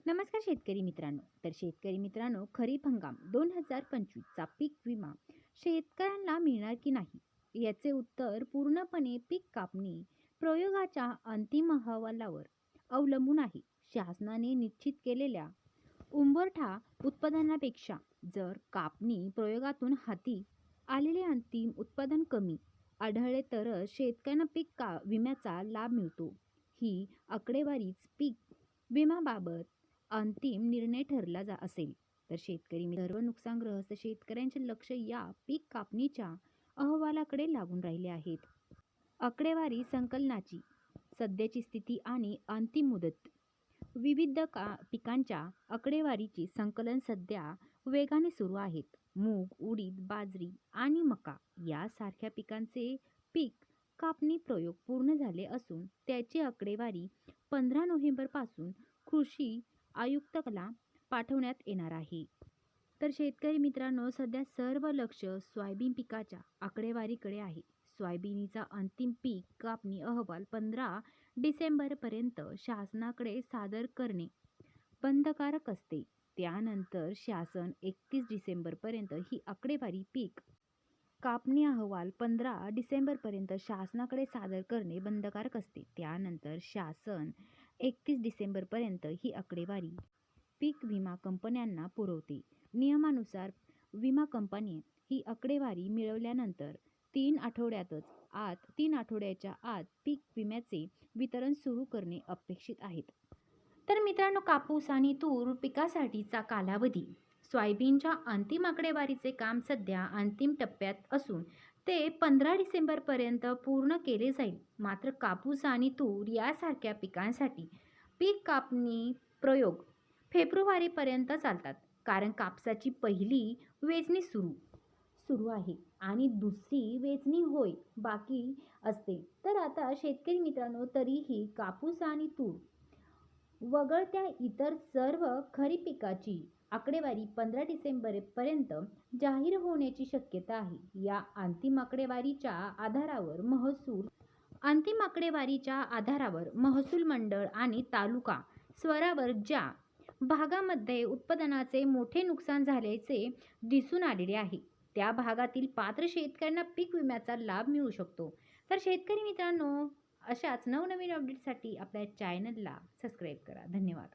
नमस्कार शेतकरी मित्रांनो. शेतकरी मित्रांनो, खरीप हंगाम 2025चा पीक विमा शेतकऱ्यांना मिळणार की नाही, याचे उत्तर पूर्णपणे पीक कापणी प्रयोगाच्या अंतिम अहवालावर अवलंबून आहे. शासनाने निश्चित केलेल्या उंबरठा उत्पादनापेक्षा जर कापणी प्रयोगातून हाती आलेले अंतिम उत्पादन कमी आढळले तरच शेतकऱ्यांना विम्याचा लाभ मिळतो. ही आकडेवारीच पीक विम्याबाबत अंतिम निर्णय ठरला असेल. सर्व नुकसानग्रस्त शेतकऱ्यांचे लक्ष या पीक कापणीच्या अहवालाकडे लागून राहिले आहेत. आकडेवारी संकलनाची सध्याची स्थिती आणि अंतिम मुदत. विविध पिकांच्या आकडेवारीचे संकलन सध्या वेगाने सुरू आहेत. मूग, उडीद, बाजरी आणि मका यासारख्या पिकांचे पीक कापणी प्रयोग पूर्ण झाले असून त्याची आकडेवारी 15 नोव्हेंबरपासून कृषी आयुक्ताला पाठवण्यात येणार आहे. शेतकरी मित्रांनो, सध्या सर्व लक्ष सोयाबीन पिकाच्या आकडेवारीकडे आहे. सोयाबीनचा अंतिम पीक कापणी अहवाल 15 डिसेंबरपर्यंत शासनाकडे सादर करणे बंधनकारक असते. त्यानंतर शासन 31 डिसेंबरपर्यंत ही आकडेवारी पीक कापणी अहवाल 15 डिसेंबरपर्यंत शासनाकडे सादर करणे बंधनकारक असते. त्यानंतर शासन 31 डिसेंबरपर्यंत ही आकडेवारी पीक विमा कंपन्यांना पुरवते. नियमानुसार विमा कंपनी ही आकडेवारी मिळवल्यानंतर 3 आठवड्याच्या आत पीक विम्याचे वितरण सुरू करणे अपेक्षित आहे. मित्रांनो, कापूस आणि तूर पिकासाठीचा कालावधी. सोयाबीनच्या अंतिम आकडेवारीचे काम सध्या अंतिम टप्प्यात असून ते 15 डिसेंबरपर्यंत पूर्ण केले जाईल. मात्र कापूस आणि तूर यासारख्या पिकांसाठी पीक कापणी प्रयोग फेब्रुवारीपर्यंत चालतात, कारण कापसाची पहिली वेचणी सुरू आहे आणि दुसरी वेचणी बाकी असते. आता शेतकरी मित्रांनो, तरीही कापूस आणि तूर वगळता इतर सर्व खरीप पिकाची आकडेवारी 15 डिसेंबरपर्यंत जाहीर होण्याची शक्यता आहे. या अंतिम आकडेवारीच्या महसूल मंडळ आणि तालुका स्तरावर ज्या भागामध्ये उत्पादनाचे मोठे नुकसान झाल्याचे दिसून आलेले आहे, त्या भागातील पात्र शेतकऱ्यांना पीक विम्याचा लाभ मिळू शकतो. शेतकरी मित्रांनो, अशाच नवनवीन अपडेटसाठी आपल्या चॅनलला सबस्क्राईब करा. धन्यवाद.